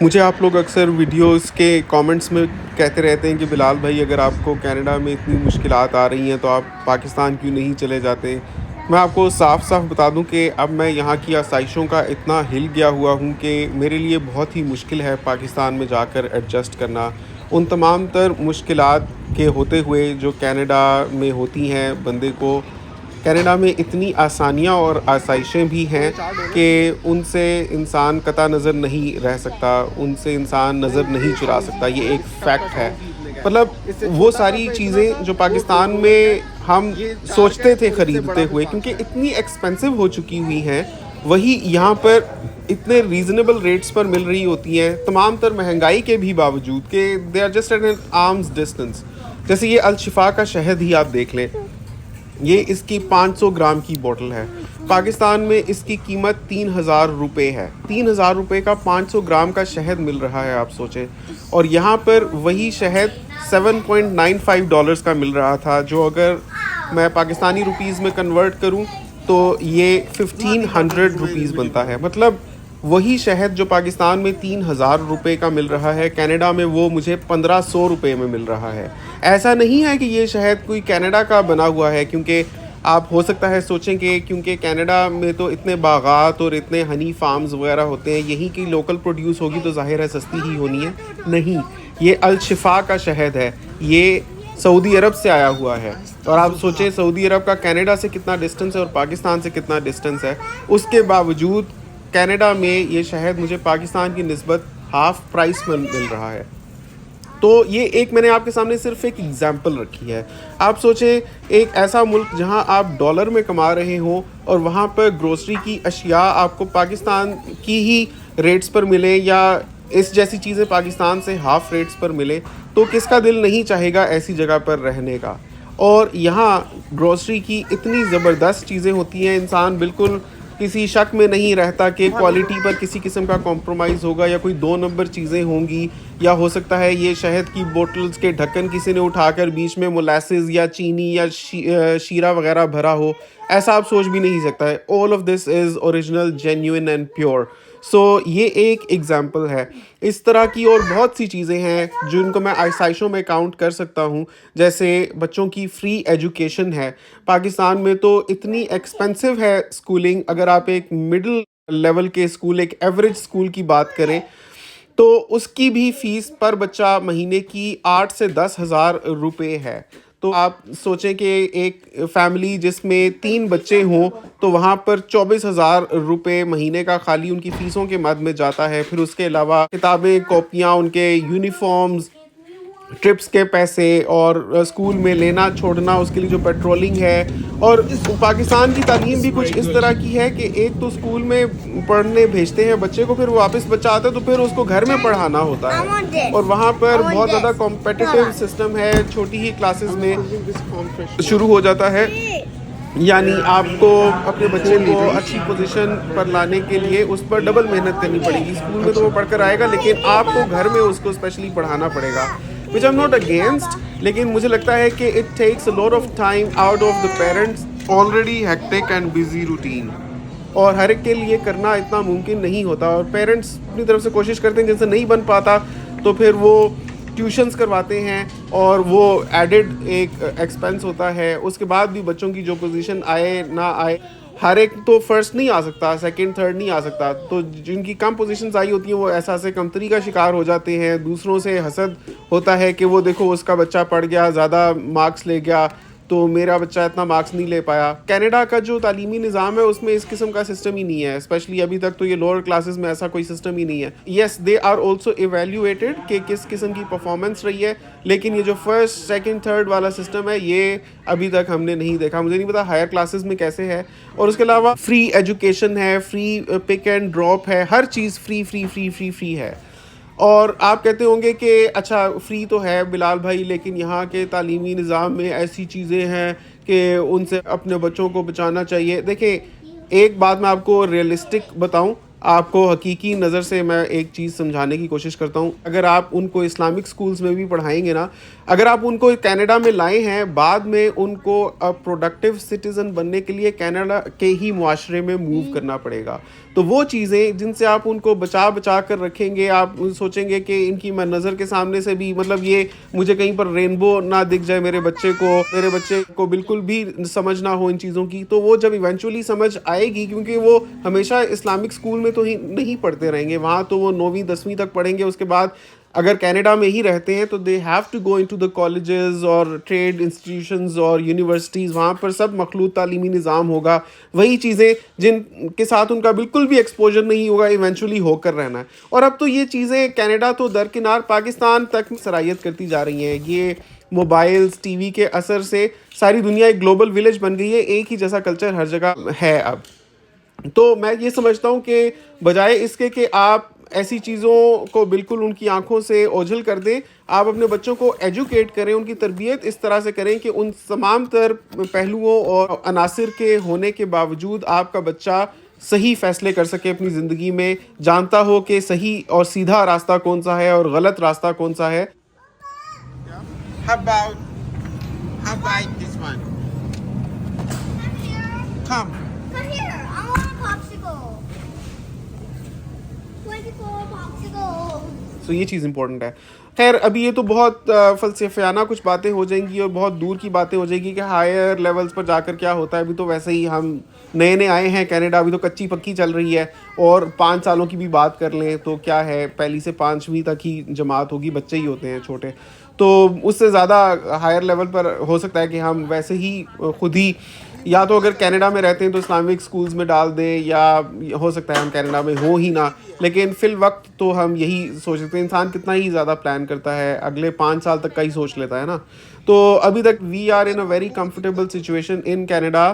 मुझे आप लोग अक्सर वीडियोस के कमेंट्स में कहते रहते हैं कि बिलाल भाई, अगर आपको कनाडा में इतनी मुश्किलात आ रही हैं तो आप पाकिस्तान क्यों नहीं चले जाते। मैं आपको साफ साफ बता दूं कि अब मैं यहाँ की आसाइशों का इतना हिल गया हुआ हूँ कि मेरे लिए बहुत ही मुश्किल है पाकिस्तान में जाकर एडजस्ट करना। उन तमाम तर मुश्किलात के होते हुए जो कनाडा में होती हैं, बंदे को कनाडा में इतनी आसानियाँ और आसाइशें भी हैं कि उनसे इंसान कतई नज़र नहीं रह सकता, उनसे इंसान नज़र नहीं चुरा सकता। ये एक फैक्ट है। मतलब वो सारी चीज़ें जो पाकिस्तान में हम सोचते थे ख़रीदते हुए, क्योंकि इतनी एक्सपेंसिव हो चुकी हुई हैं, वही यहाँ पर इतने रीज़नेबल रेट्स पर मिल रही होती हैं, तमाम तर महंगाई के भी बावजूद कि they are just at an arm's distance. जैसे ये अल-शिफा का शहद ही आप देख लें, ये इसकी 500 ग्राम की बोतल है। पाकिस्तान में इसकी कीमत 3000 रुपये है। 3000 रुपये का 500 ग्राम का शहद मिल रहा है, आप सोचें। और यहाँ पर वही शहद $7.95 का मिल रहा था, जो अगर मैं पाकिस्तानी रुपीज़ में कन्वर्ट करूँ तो ये 1500 रुपीज़ बनता है। मतलब वही शहद जो पाकिस्तान में 3000 रुपये का मिल रहा है, कनाडा में वो मुझे 1500 रुपये में मिल रहा है। ऐसा नहीं है कि ये शहद कोई कनाडा का बना हुआ है, क्योंकि आप हो सकता है सोचें कि क्योंकि कनाडा में तो इतने बागात और इतने हनी फार्म्स वगैरह होते हैं, यहीं की लोकल प्रोड्यूस होगी तो ज़ाहिर है सस्ती ही होनी है। नहीं, ये अल-शिफा का शहद है, ये सऊदी अरब से आया हुआ है। और आप सोचें सऊदी अरब का कनाडा से कितना डिस्टेंस है और पाकिस्तान से कितना डिस्टेंस है। उसके बावजूद कनाडा में ये शहद मुझे पाकिस्तान की निस्बत हाफ़ प्राइस में मिल रहा है। तो ये एक मैंने आपके सामने सिर्फ एक एग्जांपल रखी है। आप सोचें, एक ऐसा मुल्क जहां आप डॉलर में कमा रहे हो और वहां पर ग्रोसरी की अशिया आपको पाकिस्तान की ही रेट्स पर मिले, या इस जैसी चीज़ें पाकिस्तान से हाफ़ रेट्स पर मिले, तो किसका दिल नहीं चाहेगा ऐसी जगह पर रहने का। और यहाँ ग्रोसरी की इतनी ज़बरदस्त चीज़ें होती हैं, इंसान बिल्कुल किसी शक में नहीं रहता कि क्वालिटी पर किसी किस्म का कॉम्प्रोमाइज़ होगा या कोई 2 नंबर चीज़ें होंगी, या हो सकता है ये शहद की बोतल्स के ढक्कन किसी ने उठाकर बीच में मोलासेस या चीनी या शीरा वगैरह भरा हो। ऐसा आप सोच भी नहीं सकता है। All of this is original, genuine and pure. So ये एक एग्जांपल है। इस तरह की और बहुत सी चीज़ें हैं जिनको मैं आसाइशों में काउंट कर सकता हूँ। जैसे बच्चों की फ्री एजुकेशन है। पाकिस्तान में तो इतनी एक्सपेंसिव है स्कूलिंग। अगर आप एक मिडिल लेवल के स्कूल, एक एवरेज स्कूल की बात करें, तो उसकी भी फ़ीस पर बच्चा महीने की 8 से 10,000 रुपये है। तो आप सोचें कि एक फैमिली जिसमें 3 बच्चे हों, तो वहाँ पर 24,000 रुपये महीने का खाली उनकी फ़ीसों के मद में जाता है। फिर उसके अलावा किताबें, कॉपियाँ, उनके यूनिफ़ॉर्म्स, ट्रिप्स के पैसे और स्कूल में लेना छोड़ना, उसके लिए जो पेट्रोलिंग है। और पाकिस्तान की तालीम भी कुछ इस तरह की है कि एक तो स्कूल में पढ़ने भेजते हैं बच्चे को, फिर वो वापस बच्चा आता है तो फिर उसको घर में पढ़ाना होता है। और वहाँ पर बहुत ज़्यादा कॉम्पिटिटिव सिस्टम है, छोटी ही क्लासेस में शुरू हो जाता है। यानी आपको अपने बच्चे को अच्छी पोजीशन पर लाने के लिए उस पर डबल मेहनत करनी पड़ेगी। स्कूल में तो वो पढ़कर आएगा, लेकिन आपको घर में उसको स्पेशली पढ़ाना पड़ेगा। Which I am not against, लेकिन मुझे लगता है कि it takes a lot of time out of the parents already hectic and busy routine, और हर एक के लिए करना इतना मुमकिन नहीं होता। और पेरेंट्स अपनी तरफ से कोशिश करते हैं, जैसे नहीं बन पाता तो फिर वो ट्यूशन्स करवाते हैं, और वो एडेड एक एक्सपेंस होता है। उसके बाद भी बच्चों की जो पोजीशन आए ना आए, हर एक तो फर्स्ट नहीं आ सकता, सेकंड थर्ड नहीं आ सकता। तो जिनकी कम पोजीशंस आई होती हैं वो एहसास कमतरी का शिकार हो जाते हैं। दूसरों से हसद होता है कि वो देखो उसका बच्चा पढ़ गया, ज़्यादा मार्क्स ले गया, तो मेरा बच्चा इतना मार्क्स नहीं ले पाया। कनाडा का जो तालीमी निज़ाम है उसमें इस किस्म का सिस्टम ही नहीं है। स्पेशली अभी तक तो ये लोअर क्लासेस में ऐसा कोई सिस्टम ही नहीं है। येस, दे आर ऑल्सो एवेल्यूएटेड कि किस किस्म की परफॉर्मेंस रही है, लेकिन ये जो फर्स्ट सेकंड थर्ड वाला सिस्टम है ये अभी तक हमने नहीं देखा। मुझे नहीं पता हायर क्लासेस में कैसे है। और उसके अलावा फ्री एजुकेशन है, फ्री पिक एंड ड्रॉप है, हर चीज़ free free free free free है। और आप कहते होंगे कि अच्छा फ्री तो है बिलाल भाई, लेकिन यहाँ के तालीमी निज़ाम में ऐसी चीज़ें हैं कि उनसे अपने बच्चों को बचाना चाहिए। देखिए, एक बात मैं आपको रियलिस्टिक बताऊं, आपको हकीकी नज़र से मैं एक चीज़ समझाने की कोशिश करता हूं। अगर आप उनको इस्लामिक स्कूल्स में भी पढ़ाएंगे ना, अगर आप उनको कनाडा में लाए हैं, बाद में उनको प्रोडक्टिव सिटीज़न बनने के लिए कनाडा के ही मुआशरे में मूव करना पड़ेगा। तो वो चीज़ें जिनसे आप उनको बचा कर रखेंगे, आप सोचेंगे कि इनकी मैं नज़र के सामने से भी मतलब ये मुझे कहीं पर रेनबो ना दिख जाए, मेरे बच्चे को बिल्कुल भी समझ ना हो इन चीज़ों की, तो वो जब इवेंचुअली समझ आएगी, क्योंकि वो हमेशा इस्लामिक स्कूल में तो ही नहीं पढ़ते रहेंगे, वहाँ तो वो 9वीं 10वीं तक पढ़ेंगे। उसके बाद अगर कनाडा में ही रहते हैं तो they have to go into the colleges और ट्रेड इंस्टीट्यूशंस और यूनिवर्सिटीज़, वहाँ पर सब मखलूत तालीमी निज़ाम होगा, वही चीज़ें जिनके साथ उनका बिल्कुल भी एक्सपोजर नहीं होगा, इवेंचुअली होकर रहना है। और अब तो ये चीज़ें कनाडा तो दरकिनार पाकिस्तान तक सरायत करती जा रही हैं। ये मोबाइल्स, टीवी के असर से सारी दुनिया एक ग्लोबल विलेज बन गई है, एक ही जैसा कल्चर हर जगह है अब। तो मैं ये समझता हूँ कि बजाय इसके कि आप ऐसी चीज़ों को बिल्कुल उनकी आंखों से ओझल कर दें, आप अपने बच्चों को एजुकेट करें, उनकी तरबियत इस तरह से करें कि उन तमाम तर पहलुओं और अनासिर के होने के बावजूद आपका बच्चा सही फ़ैसले कर सके अपनी ज़िंदगी में, जानता हो कि सही और सीधा रास्ता कौन सा है और गलत रास्ता कौन सा है। How about this one? Come. Come here. I want a popsicle. 24 popsicle. सो ये चीज़ इंपॉर्टेंट है। खैर अभी ये तो बहुत फ़लसफ़ियाना कुछ बातें हो जाएंगी और बहुत दूर की बातें हो जाएगी कि हायर लेवल्स पर जाकर क्या होता है। अभी तो वैसे ही हम नए नए आए हैं कनाडा, अभी तो कच्ची पक्की चल रही है। और 5 सालों की भी बात कर लें तो क्या है, पहली से 5वीं तक ही जमात होगी, बच्चे ही होते हैं छोटे, तो उससे ज़्यादा हायर लेवल पर हो सकता है कि हम वैसे ही खुद ही या तो अगर कनाडा में रहते हैं तो इस्लामिक स्कूल्स में डाल दें, या हो सकता है हम कनाडा में हो ही ना, लेकिन फ़िल वक्त तो हम यही सोच सकते हैं। इंसान कितना ही ज़्यादा प्लान करता है, अगले 5 साल तक का ही सोच लेता है ना। तो अभी तक we are in a very comfortable situation in Canada,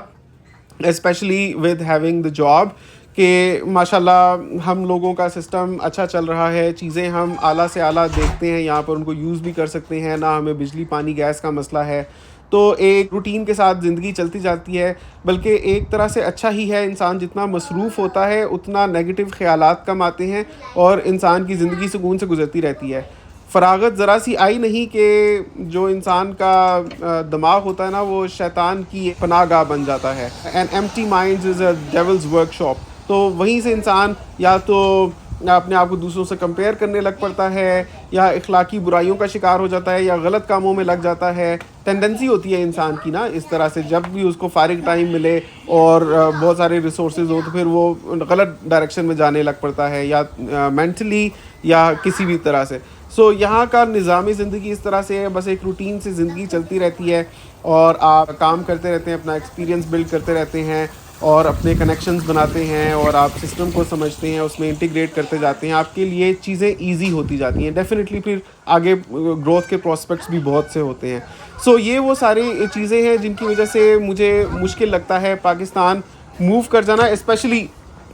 specially with having the job, कि माशाल्लाह हम लोगों का सिस्टम अच्छा चल रहा है, चीज़ें हम आला से आला देखते हैं, यहाँ पर उनको यूज़ भी कर सकते हैं, ना हमें बिजली पानी गैस का मसला है। तो एक रूटीन के साथ ज़िंदगी चलती जाती है, बल्कि एक तरह से अच्छा ही है। इंसान जितना मसरूफ़ होता है उतना नेगेटिव ख़यालात कम आते हैं और इंसान की ज़िंदगी सुकून से गुजरती रहती है। फ़रागत ज़रा सी आई नहीं कि जो इंसान का दिमाग होता है ना, वो शैतान की पनाहगाह बन जाता है। An empty mind is a devils workshop. तो वहीं से इंसान या तो अपने आप को दूसरों से कंपेयर करने लग पड़ता है, या इखलाकी बुराइयों का शिकार हो जाता है, या गलत कामों में लग जाता है। टेंडेंसी होती है इंसान की ना इस तरह से, जब भी उसको फारिग टाइम मिले और बहुत सारे रिसोर्सेज हो तो फिर वो गलत डायरेक्शन में जाने लग पड़ता है, या मेंटली या किसी भी तरह से। सो यहाँ का निज़ाम ज़िंदगी इस तरह से है, बस एक रूटीन से ज़िंदगी चलती रहती है और आप काम करते रहते हैं, अपना एक्सपीरियंस बिल्ड करते रहते हैं और अपने कनेक्शंस बनाते हैं और आप सिस्टम को समझते हैं, उसमें इंटीग्रेट करते जाते हैं, आपके लिए चीज़ें ईजी होती जाती हैं। डेफिनेटली फिर आगे ग्रोथ के प्रॉस्पेक्ट्स भी बहुत से होते हैं। सो ये वो सारी चीज़ें हैं जिनकी वजह से मुझे मुश्किल लगता है पाकिस्तान मूव कर जाना, specially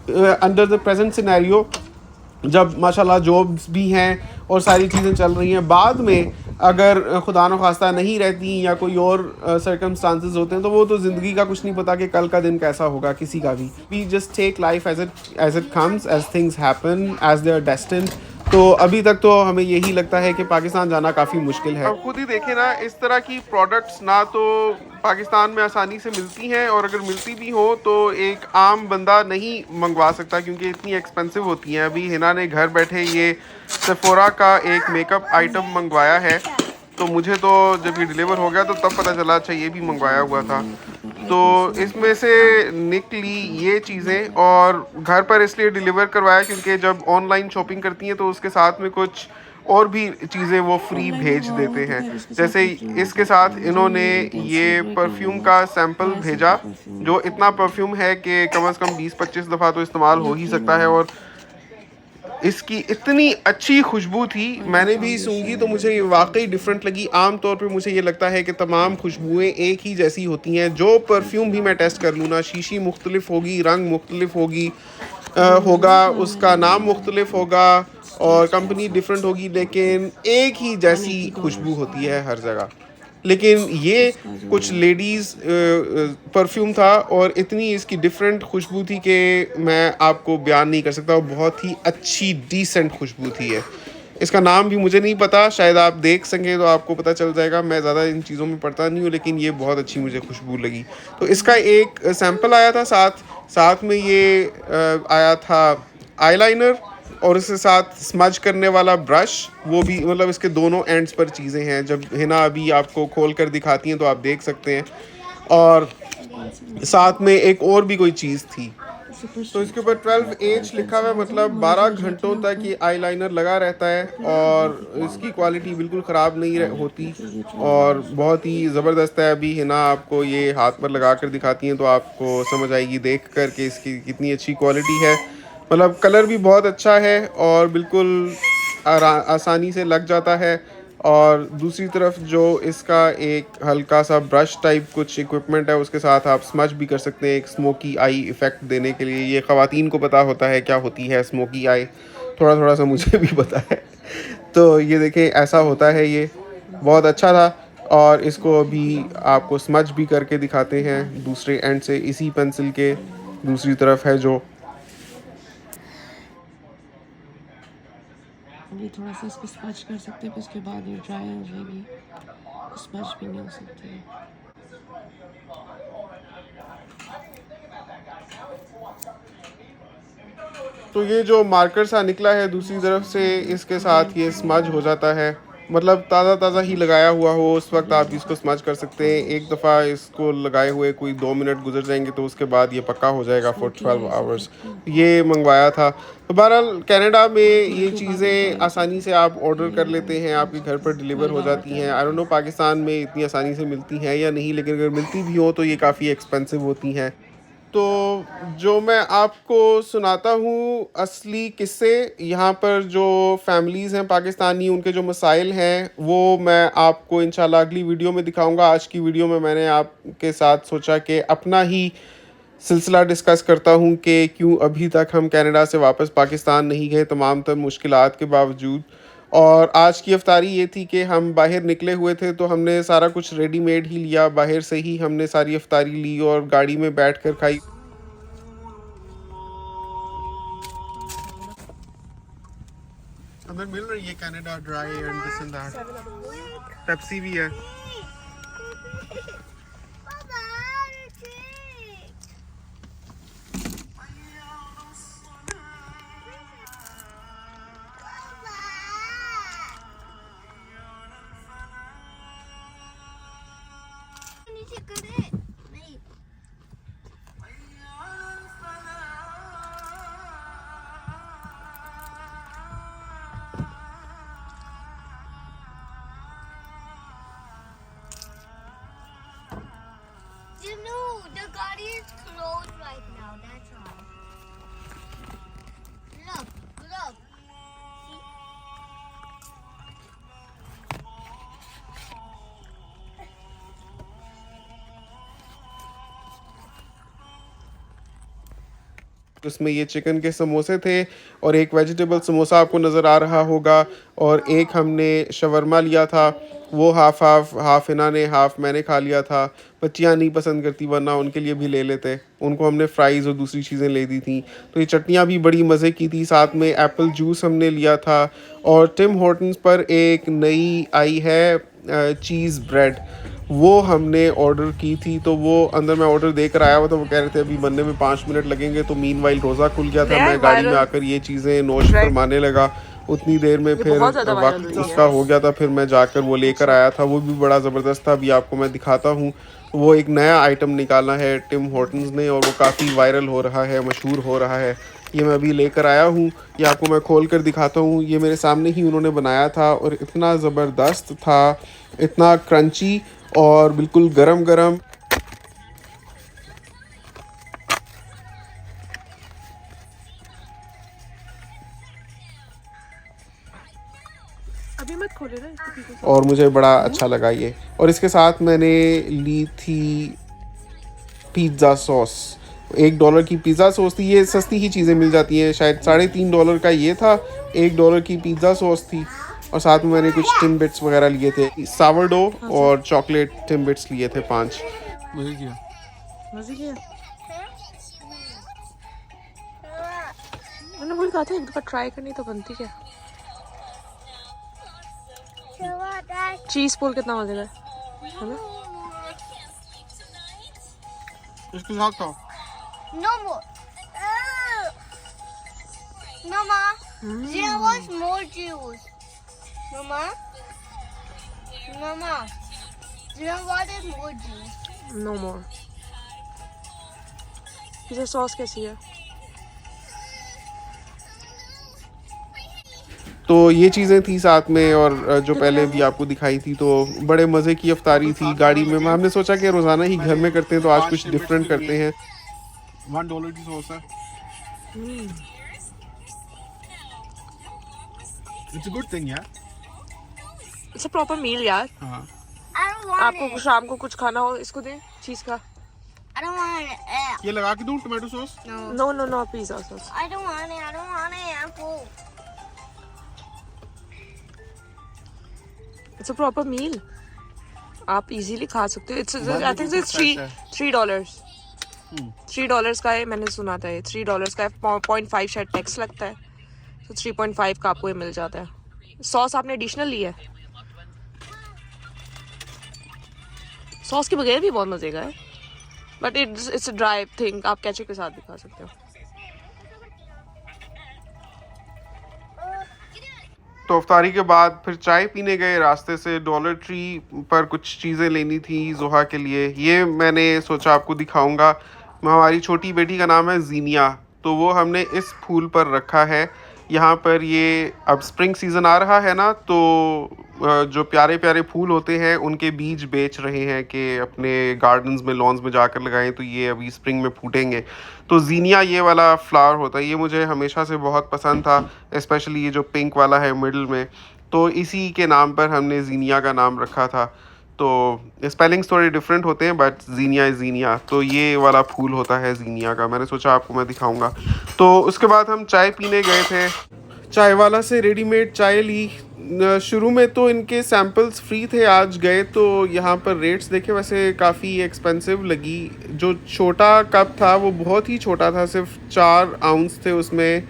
under the present scenario, जब माशाल्लाह जॉब्स भी हैं और सारी चीज़ें चल रही हैं। बाद में अगर खुदा न खास्ता नहीं रहती या कोई और सर्कमस्टांसेस होते हैं, तो वो तो ज़िंदगी का कुछ नहीं पता कि कल का दिन कैसा होगा किसी का भी। We just take life as it comes, as things happen, as they are destined. तो अभी तक तो हमें यही लगता है कि पाकिस्तान जाना काफ़ी मुश्किल है। अब खुद ही देखें ना, इस तरह की प्रोडक्ट्स ना तो पाकिस्तान में आसानी से मिलती हैं, और अगर मिलती भी हो तो एक आम बंदा नहीं मंगवा सकता क्योंकि इतनी एक्सपेंसिव होती हैं। अभी हिना ने घर बैठे ये सेफोरा का एक मेकअप आइटम मंगवाया है, तो मुझे तो जब ये डिलीवर हो गया तो तब पता चला अच्छा ये भी मंगवाया हुआ था। तो इसमें से निकली ये चीज़ें और घर पर इसलिए डिलीवर करवाया क्योंकि जब ऑनलाइन शॉपिंग करती हैं तो उसके साथ में कुछ और भी चीज़ें वो फ्री भेज देते हैं। जैसे इसके साथ इन्होंने ये परफ्यूम का सैंपल भेजा, जो इतना परफ्यूम है कि कम से कम 20-25 दफ़ा तो इस्तेमाल हो ही सकता है, और इसकी इतनी अच्छी खुशबू थी। मैंने भी सूंघी तो मुझे वाकई डिफरेंट लगी। आम तौर पे मुझे ये लगता है कि तमाम खुशबुएं एक ही जैसी होती हैं। जो परफ्यूम भी मैं टेस्ट कर लूँ ना, शीशी मुख्तलिफ होगी, रंग मुख्तलिफ होगा, उसका नाम मुख्तलिफ होगा और कंपनी डिफरेंट होगी, लेकिन एक ही जैसी खुशबू होती है हर जगह। लेकिन ये कुछ लेडीज़ परफ्यूम था और इतनी इसकी डिफरेंट खुशबू थी कि मैं आपको बयान नहीं कर सकता। और बहुत ही अच्छी डिसेंट खुशबू थी है। इसका नाम भी मुझे नहीं पता, शायद आप देख सकें तो आपको पता चल जाएगा। मैं ज़्यादा इन चीज़ों में पढ़ता नहीं हूँ, लेकिन ये बहुत अच्छी मुझे खुशबू लगी। तो इसका एक सैंपल आया था साथ में ये आया था आईलाइनर, और उसके साथ स्मज करने वाला ब्रश, वो भी मतलब इसके दोनों एंड्स पर चीज़ें हैं। जब हिना अभी आपको खोल कर दिखाती हैं तो आप देख सकते हैं। और साथ में एक और भी कोई चीज़ थी। तो इसके ऊपर 12H लिखा हुआ है, मतलब 12 घंटों तक ये आईलाइनर लगा रहता है, और इसकी क्वालिटी बिल्कुल ख़राब नहीं होती, और बहुत ही ज़बरदस्त है। अभी हिना आपको ये हाथ पर लगा कर दिखाती हैं तो आपको समझ आएगी देख कर के इसकी कितनी अच्छी क्वालिटी है। मतलब कलर भी बहुत अच्छा है और बिल्कुल आसानी से लग जाता है। और दूसरी तरफ जो इसका एक हल्का सा ब्रश टाइप कुछ इक्विपमेंट है, उसके साथ आप स्मच भी कर सकते हैं एक स्मोकी आई इफ़ेक्ट देने के लिए। ये ख़वातीन को पता होता है क्या होती है स्मोकी आई, थोड़ा थोड़ा सा मुझे भी पता है। तो ये देखें ऐसा होता है, ये बहुत अच्छा था। और इसको अभी आपको स्मच भी करके दिखाते हैं दूसरे एंड से, इसी पेंसिल के दूसरी तरफ है जो। अभी थोड़ा सा इसको स्पंज कर सकते हैं, फिर उसके बाद ये ड्राई हो जाएगी, स्पंज भी नहीं हो सकती है। तो ये जो मार्कर सा निकला है दूसरी तरफ से, इसके साथ ये स्मज हो जाता है। मतलब ताज़ा ताज़ा ही लगाया हुआ हो उस वक्त आप इसको स्मज कर सकते हैं। एक दफ़ा इसको लगाए हुए कोई 2 मिनट गुजर जाएंगे तो उसके बाद ये पक्का हो जाएगा फॉर 12 आवर्स। ये मंगवाया था। तो बहरहाल कनाडा में ये चीज़ें आसानी से आप ऑर्डर कर लेते हैं, आपके घर पर डिलीवर हो जाती हैं। आई डोंट नो पाकिस्तान में इतनी आसानी से मिलती हैं या नहीं, लेकिन अगर मिलती भी हो तो ये काफ़ी एक्सपेंसिव होती हैं। तो जो मैं आपको सुनाता हूँ असली किस्से, यहाँ पर जो फैमिलीज़ हैं पाकिस्तानी, उनके जो मसाइल हैं वो मैं आपको इंशाल्लाह अगली वीडियो में दिखाऊंगा। आज की वीडियो में मैंने आपके साथ सोचा कि अपना ही सिलसिला डिस्कस करता हूँ कि क्यों अभी तक हम कनाडा से वापस पाकिस्तान नहीं गए तमाम तर मुश्किलात के बावजूद। और आज की अफ्तारी ये थी कि हम बाहर निकले हुए थे तो हमने सारा कुछ रेडीमेड ही लिया, बाहर से ही हमने सारी अफ्तारी ली और गाड़ी में बैठकर खाई। अंदर मिल रही है Canada dry and this and that, Pepsi भी है। नीचे करे नहीं। Jinu, the garden is closed right now. That's all. Look. उसमें ये चिकन के समोसे थे और एक वेजिटेबल समोसा आपको नज़र आ रहा होगा, और एक हमने शवरमा लिया था, वो हाफ हिना ने हाफ मैंने खा लिया था। बच्चियाँ नहीं पसंद करती वरना उनके लिए भी ले लेते, उनको हमने फ्राइज़ और दूसरी चीज़ें ले दी थी। तो ये चटनियाँ भी बड़ी मज़े की थी। साथ में एप्पल जूस हमने लिया था। और टिम हॉर्टन्स पर एक नई आई है चीज़ ब्रेड, वो हमने ऑर्डर की थी। तो वो अंदर मैं ऑर्डर देकर आया हुआ था, वो कह रहे थे अभी बनने में 5 मिनट लगेंगे। तो मीनवाइल रोज़ा खुल गया था, मैं गाड़ी में आकर ये चीज़ें नोश फरमाने लगा। उतनी देर में फिर वक्त उसका हो गया था, फिर मैं जाकर वो लेकर आया था। वो भी बड़ा ज़बरदस्त था, अभी आपको मैं दिखाता हूँ। वो एक नया आइटम निकाला है टिम हॉर्टन्स ने और वो काफ़ी वायरल हो रहा है, मशहूर हो रहा है। ये मैं अभी लेकर आया हूँ, ये आपको मैं खोल कर दिखाता हूँ। ये मेरे सामने ही उन्होंने बनाया था और इतना ज़बरदस्त था, इतना क्रंची और बिल्कुल गरम गरम। अभी मत खोले ना इसको पीछे से। और मुझे बड़ा अच्छा लगा ये। और इसके साथ मैंने ली थी पिज़्ज़ा सॉस, $1 की पिज़्ज़ा सॉस थी। ये सस्ती ही चीज़ें मिल जाती हैं, शायद $3.5 का ये था, $1 की पिज़्ज़ा सॉस थी। और साथ में मैंने कुछ टिम्बिट्स वगैरह लिए थे, सावरडो और चॉकलेट टिम्बिट्स लिए थे 5। मज़े किया मैंने बोल कहा था एक दफ़ा ट्राई करनी तो बनती क्या। चीज पुल कितना मजेदार है ना? इसके साथ तो No more. Mama, there was more juice. Mama, there was more juice. No more. इसे सॉस कैसी है? तो ये चीज़ें थी साथ में, और जो पहले भी आपको दिखाई थी, तो बड़े मज़े की अफ्तारी थी गाड़ी में। हमने सोचा कि रोज़ाना ही घर में करते हैं, तो आज कुछ डिफरेंट करते हैं। $1 की सॉस है। इट्स अ गुड थिंग यार। इट्स अ प्रॉपर मील यार। हाँ। I don't want आपको it. शाम को कुछ खाना हो इसको दें, चीज का। I don't want it. ये लगा के दूँ tomato sauce? No. No no no, pizza sauce. I don't want it. I don't want it. I'm full. It's a proper meal, आप इजीली खा सकते हो। इट्स आई थिंक इट्स $3 $3 का है, मैंने सुना था ये $3 का है। 0.5 शायद टैक्स लगता है, तो 3.5 का आपको ये मिल जाता है। सॉस आपने एडिशनल ली है? सॉस के बगैर भी बहुत मजे का है, but it's a dry thing, आप केचप के साथ भी खा सकते हो। तो अफ्तारी के बाद फिर चाय पीने गए। रास्ते से डॉलर ट्री पर कुछ चीज़ें लेनी थी जोहा के लिए। ये मैंने सोचा आपको दिखाऊंगा। हमारी छोटी बेटी का नाम है जीनिया, तो वो हमने इस फूल पर रखा है। यहाँ पर ये अब स्प्रिंग सीज़न आ रहा है ना, तो जो प्यारे प्यारे फूल होते हैं उनके बीज बेच रहे हैं कि अपने गार्डन्स में, लॉन्स में जाकर लगाएं, तो ये अभी स्प्रिंग में फूटेंगे। तो जीनिया ये वाला फ्लावर होता है, ये मुझे हमेशा से बहुत पसंद था, स्पेशली ये जो पिंक वाला है मिडल में। तो इसी के नाम पर हमने जीनिया का नाम रखा था। तो स्पेलिंग्स थोड़े डिफरेंट होते हैं, बट जीनिया इज़ जीनिया। तो ये वाला फूल होता है जीनिया का। मैंने सोचा आपको मैं दिखाऊंगा। तो उसके बाद हम चाय पीने गए थे। चाय वाला से रेडीमेड चाय ली। शुरू में तो इनके सैम्पल्स फ्री थे, आज गए तो यहाँ पर रेट्स देखे, वैसे काफ़ी एक्सपेंसिव लगी। जो छोटा कप था वो बहुत ही छोटा था, सिर्फ 4 आउंस थे उसमें,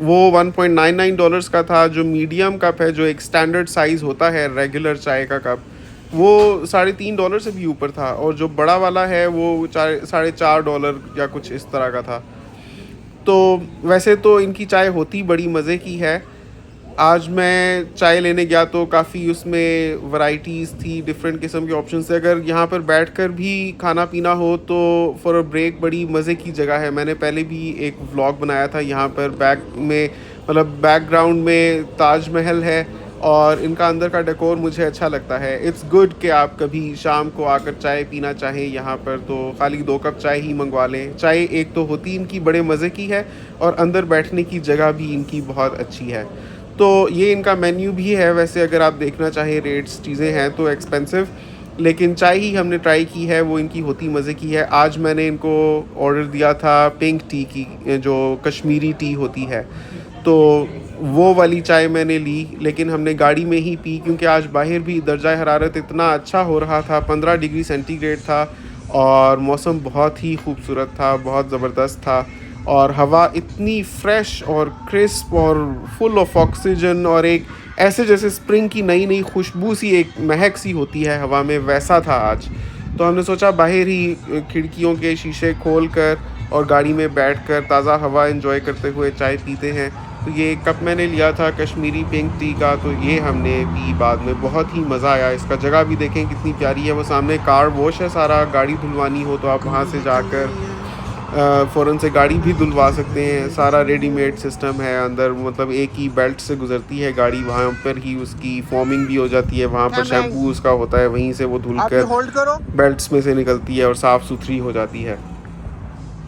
वो $1.99 का था। जो मीडियम कप है, जो एक स्टैंडर्ड साइज़ होता है रेगुलर चाय का कप, वो $3.5 से भी ऊपर था। और जो बड़ा वाला है वो $4.5 या कुछ इस तरह का था। तो वैसे तो इनकी चाय होती बड़ी मज़े की है। आज मैं चाय लेने गया तो काफ़ी उसमें वैरायटीज़ थी, डिफरेंट किस्म के ऑप्शन थे। अगर यहाँ पर बैठकर भी खाना पीना हो तो फॉर अ ब्रेक बड़ी मज़े की जगह है। मैंने पहले भी एक व्लॉग बनाया था। यहाँ पर बैक में, मतलब बैकग्राउंड में ताजमहल है, और इनका अंदर का डेकोर मुझे अच्छा लगता है। इट्स गुड कि आप कभी शाम को आकर चाय पीना चाहें यहाँ पर, तो खाली 2 कप चाय ही मंगवा लें। चाय एक तो होती इनकी बड़े मज़े की है, और अंदर बैठने की जगह भी इनकी बहुत अच्छी है। तो ये इनका मेन्यू भी है। वैसे अगर आप देखना चाहें रेट्स, चीज़ें हैं तो एक्सपेंसिव, लेकिन चाय ही हमने ट्राई की है, वो इनकी होती मज़े की है। आज मैंने इनको ऑर्डर दिया था पिंक टी की, जो कश्मीरी टी होती है, तो वो वाली चाय मैंने ली, लेकिन हमने गाड़ी में ही पी, क्योंकि आज बाहर भी दर्जा हरारत इतना अच्छा हो रहा था, 15 डिग्री सेंटीग्रेड था, और मौसम बहुत ही खूबसूरत था, बहुत ज़बरदस्त था, और हवा इतनी फ्रेश और क्रिस्प और फुल ऑफ ऑक्सीजन, और एक ऐसे जैसे स्प्रिंग की नई नई खुशबू सी, एक महक सी होती है हवा में, वैसा था आज। तो हमने सोचा बाहर ही खिड़कियों के शीशे खोल कर और गाड़ी में बैठकर ताज़ा हवा एंजॉय करते हुए चाय पीते हैं। तो ये कप मैंने लिया था कश्मीरी पिंक टी का, तो ये हमने पी बाद में, बहुत ही मज़ा आया। इसका जगह भी देखें कितनी प्यारी है। वो सामने कार वॉश है, सारा गाड़ी धुलवानी हो तो आप वहाँ से जाकर फ़ौरन से गाड़ी भी धुलवा सकते हैं। सारा रेडीमेड सिस्टम है अंदर, मतलब एक ही बेल्ट से गुजरती है गाड़ी, वहाँ पर ही उसकी फॉर्मिंग भी हो जाती है, वहाँ पर शैम्पू उसका होता है, वहीं से वो धुलकर बेल्ट्स में से निकलती है और साफ़ सुथरी हो जाती है।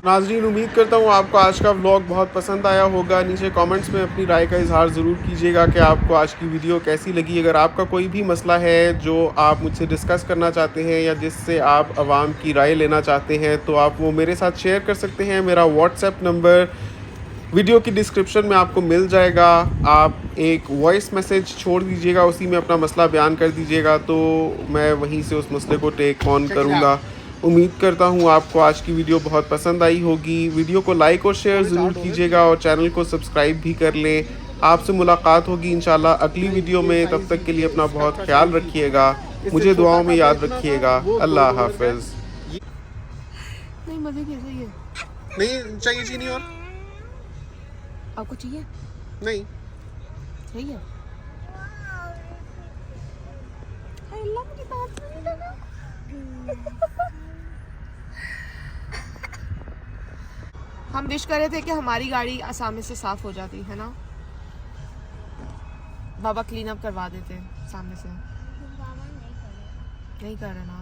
नाज़रीन, उम्मीद करता हूँ आपको आज का व्लॉग बहुत पसंद आया होगा। नीचे कमेंट्स में अपनी राय का इजहार ज़रूर कीजिएगा कि आपको आज की वीडियो कैसी लगी। अगर आपका कोई भी मसला है जो आप मुझसे डिस्कस करना चाहते हैं, या जिससे आप आवाम की राय लेना चाहते हैं, तो आप वो मेरे साथ शेयर कर सकते हैं। मेरा व्हाट्सएप नंबर वीडियो की डिस्क्रिप्शन में आपको मिल जाएगा। आप एक वॉइस मैसेज छोड़ दीजिएगा, उसी में अपना मसला बयान कर दीजिएगा, तो मैं वहीं से उस मसले को टेक ऑन करूँगा। उम्मीद करता हूँ आपको आज की वीडियो बहुत पसंद आई होगी। वीडियो को लाइक और शेयर ज़रूर कीजिएगा, और चैनल को सब्सक्राइब भी कर लें। आपसे मुलाकात होगी इंशाल्लाह अगली वीडियो में। तब तक के लिए अपना बहुत ख्याल रखिएगा, मुझे दुआओं में याद रखिएगा। अल्लाह हाफिज। नहीं मजे कैसे ये नहीं चाहिए चीनी और? आपको चाहिए? नहीं चाहिए? अल्लाह मेरी बात सुन लेना। हम विश कर रहे थे कि हमारी गाड़ी आसामी से साफ हो जाती है ना, बाबा क्लीन अप करवा देते सामने से। बाबा नहीं करे। नहीं कर रहे ना।